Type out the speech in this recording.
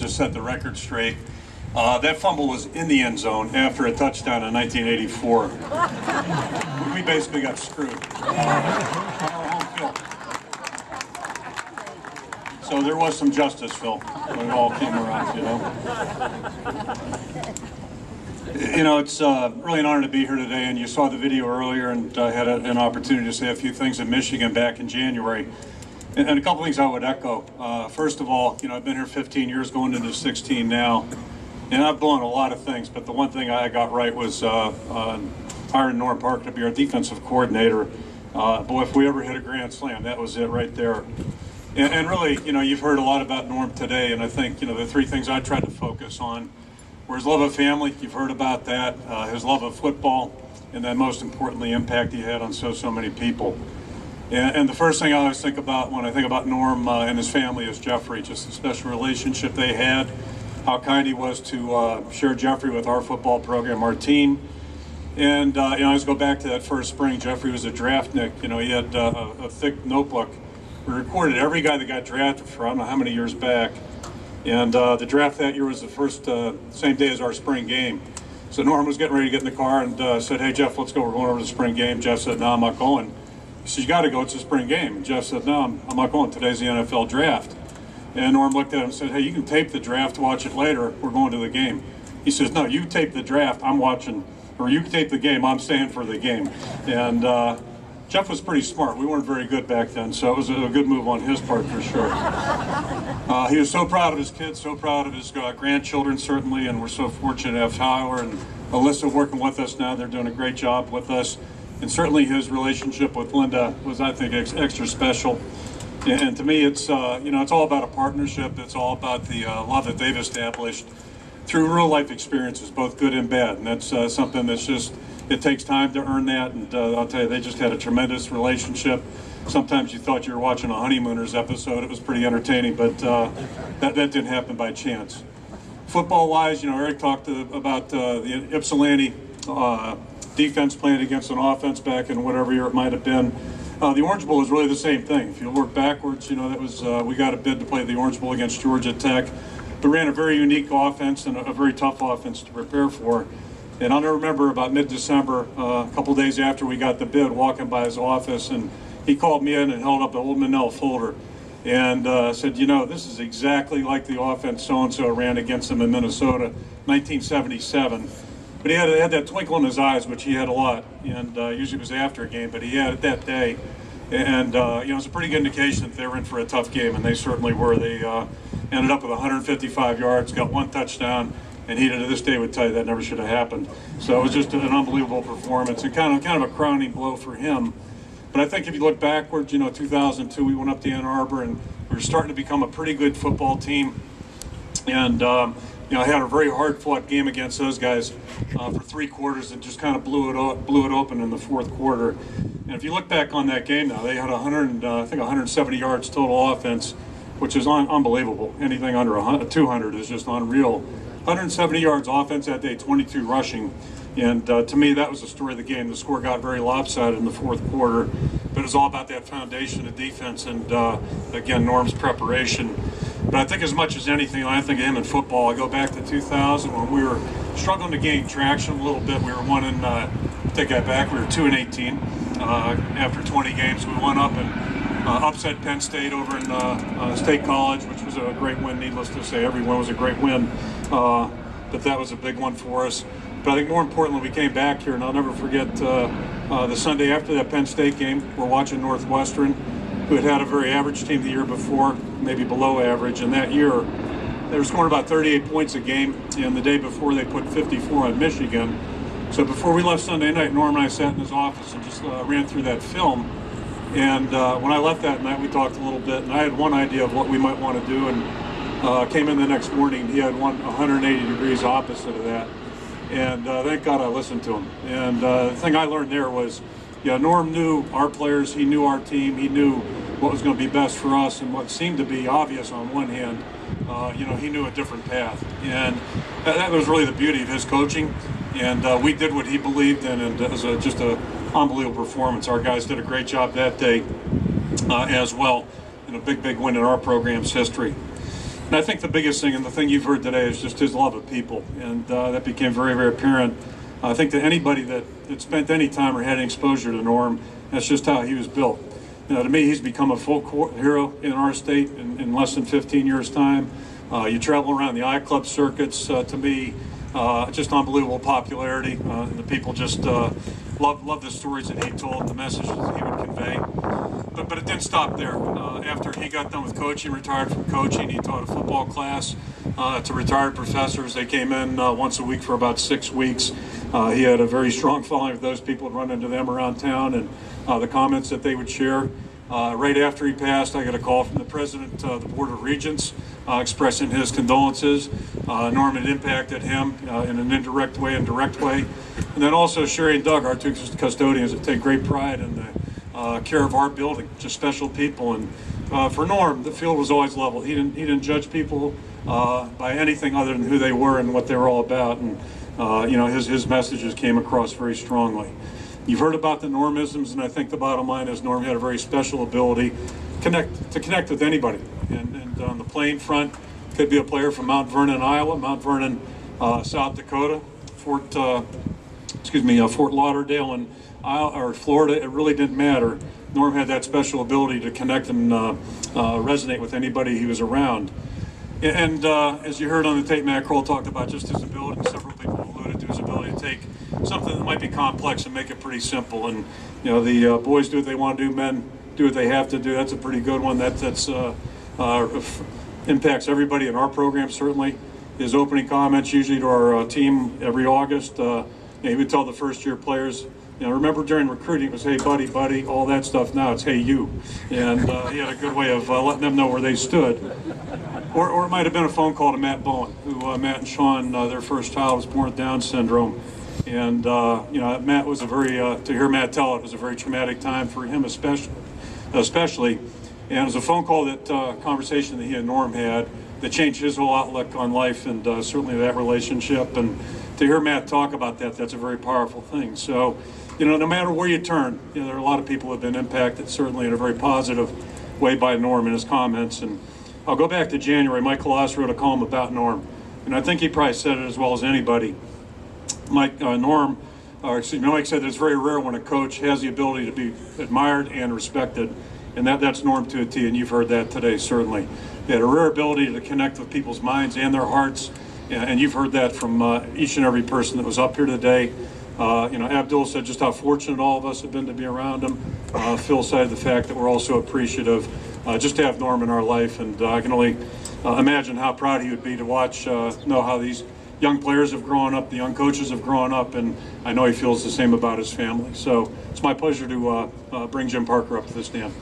to set the record straight. That fumble was in the end zone after a touchdown in 1984. We basically got screwed on our home field. So there was some justice, Phil, when it all came around, you know. You know, it's really an honor to be here today, and you saw the video earlier, and I had an opportunity to say a few things in Michigan back in January. And a couple things I would echo. First of all, you know, I've been here 15 years, going into 16 now, and I've blown a lot of things, but the one thing I got right was hiring Norm Parker to be our defensive coordinator. Boy, if we ever hit a grand slam, that was it right there. And really, you know, you've heard a lot about Norm today, and I think, you know, the three things I tried to focus on were his love of family, you've heard about that, his love of football, and then most importantly, impact he had on so many people. And the first thing I always think about when I think about Norm and his family is Jeffrey, just the special relationship they had, how kind he was to share Jeffrey with our football program, our team. And, you know, I always go back to that first spring. Jeffrey was a draftnik. You know, he had a thick notebook. We recorded every guy that got drafted for I don't know how many years back. And the draft that year was the first, same day as our spring game. So Norm was getting ready to get in the car and said, "Hey, Jeff, let's go. We're going over to the spring game." Jeff said, "No, I'm not going." He said, "You got to go. It's a spring game." And Jeff said, "No, I'm not going. Today's the NFL draft." And Norm looked at him and said, "Hey, you can tape the draft, watch it later. We're going to the game." He says, "No, you tape the draft. I'm watching, or you tape the game. I'm staying for the game." And Jeff was pretty smart. We weren't very good back then, so it was a good move on his part for sure. He was so proud of his kids, so proud of his grandchildren, certainly, and we're so fortunate to have Tyler and Alyssa working with us now. They're doing a great job with us. And certainly his relationship with Linda was, I think, extra special. And to me, it's, you know, it's all about a partnership. It's all about the love that they've established through real life experiences, both good and bad. And that's something that's just, it takes time to earn that. And I'll tell you, they just had a tremendous relationship. Sometimes you thought you were watching a Honeymooners episode. It was pretty entertaining, but that didn't happen by chance. Football-wise, you know, Eric talked about the Ypsilanti defense playing against an offense back in whatever year it might have been. The Orange Bowl is really the same thing. If you work backwards, you know, that was we got a bid to play the Orange Bowl against Georgia Tech. But ran a very unique offense and a very tough offense to prepare for. And I'll never remember about mid-December, a couple days after we got the bid, walking by his office, and he called me in and held up the old Manila folder and said, "You know, this is exactly like the offense so-and-so ran against them in Minnesota, 1977. But he had that twinkle in his eyes, which he had a lot, and usually it was after a game, but he had it that day. And, you know, it was a pretty good indication that they were in for a tough game, and they certainly were. They ended up with 155 yards, got one touchdown, and he to this day would tell you that never should have happened. So it was just an unbelievable performance and kind of a crowning blow for him. But I think if you look backwards, you know, 2002, we went up to Ann Arbor, and we were starting to become a pretty good football team. And, you know, I had a very hard-fought game against those guys for 3 quarters and just kind of blew it open in the fourth quarter. And if you look back on that game now, they had 170 yards total offense, which is unbelievable. Anything under 200 is just unreal. 170 yards offense that day, 22 rushing. And to me, that was the story of the game. The score got very lopsided in the fourth quarter, but it was all about that foundation of defense and, again, Norm's preparation. But I think as much as anything, when I think of him in football, I go back to 2000 when we were struggling to gain traction a little bit. We were take that back, we were 2-18. After 20 games, we went up and upset Penn State over in State College, which was a great win, needless to say. Every win was a great win, but that was a big one for us. But I think more importantly, we came back here, and I'll never forget the Sunday after that Penn State game, we're watching Northwestern, who had had a very average team the year before, maybe below average, and that year they were scoring about 38 points a game, and the day before they put 54 on Michigan. So before we left Sunday night, Norm and I sat in his office and just ran through that film. And when I left that night, we talked a little bit, and I had one idea of what we might want to do, and came in the next morning, he had 180 degrees opposite of that. And thank God I listened to him. And the thing I learned there was, yeah, Norm knew our players, he knew our team, he knew what was going to be best for us, and what seemed to be obvious on one hand, you know, he knew a different path. And that was really the beauty of his coaching. And we did what he believed in, and it was just an unbelievable performance. Our guys did a great job that day as well, and a big win in our program's history. And I think the biggest thing, and the thing you've heard today, is just his love of people, and that became very, very apparent. I think that anybody that spent any time or had any exposure to Norm, that's just how he was built. To me, he's become a folk hero in our state in less than 15 years' time. You travel around the I-Club circuits, to me, just unbelievable popularity. The people just love the stories that he told, the messages that he would convey. But it didn't stop there. After he got done with coaching, retired from coaching, he taught a football class to retired professors. They came in once a week for about 6 weeks. He had a very strong following of those people. Would run into them around town, and the comments that they would share. Right after he passed, I got a call from the president of the Board of Regents expressing his condolences. Norm had impacted him in an indirect way and direct way. And then also Sherry and Doug, our two custodians, that take great pride in the care of our building, just special people. And for Norm, the field was always level. He didn't judge people by anything other than who they were and what they were all about. And his messages came across very strongly. You've heard about the Normisms, and I think the bottom line is Norm had a very special ability to connect with anybody. And on the playing front, could be a player from Mount Vernon, Iowa, Mount Vernon, South Dakota, Fort Lauderdale, and Florida. It really didn't matter. Norm had that special ability to connect and resonate with anybody he was around. And as you heard on the tape, Matt Kroll talked about just his ability, and several people alluded to his ability to take something that might be complex and make it pretty simple. And the boys do what they want to do, men do what they have to do. That's a pretty good one. That's impacts everybody in our program, certainly. His opening comments usually to our team every August, he would tell the first-year players, remember during recruiting it was, hey, buddy, buddy, all that stuff. Now it's, hey, you. And he had a good way of letting them know where they stood. Or it might have been a phone call to Matt Bowen, who Matt and Sean, their first child was born with Down syndrome. And, Matt was to hear Matt tell it was a very traumatic time for him especially. And it was a phone call, conversation that he and Norm had that changed his whole outlook on life and certainly that relationship. And to hear Matt talk about that, that's a very powerful thing. So, no matter where you turn, there are a lot of people who have been impacted, certainly in a very positive way by Norm and his comments. And I'll go back to January. Mike Colossus wrote a column about Norm, and I think he probably said it as well as anybody. Mike said that it's very rare when a coach has the ability to be admired and respected, and that's Norm to a T, and you've heard that today, certainly. He had a rare ability to connect with people's minds and their hearts, and you've heard that from each and every person that was up here today. Abdul said just how fortunate all of us have been to be around him. Phil cited the fact that we're also appreciative just to have Norm in our life, and I can only imagine how proud he would be to watch, know how these young players have grown up, the young coaches have grown up, and I know he feels the same about his family. So it's my pleasure to bring Jim Parker up to the stand.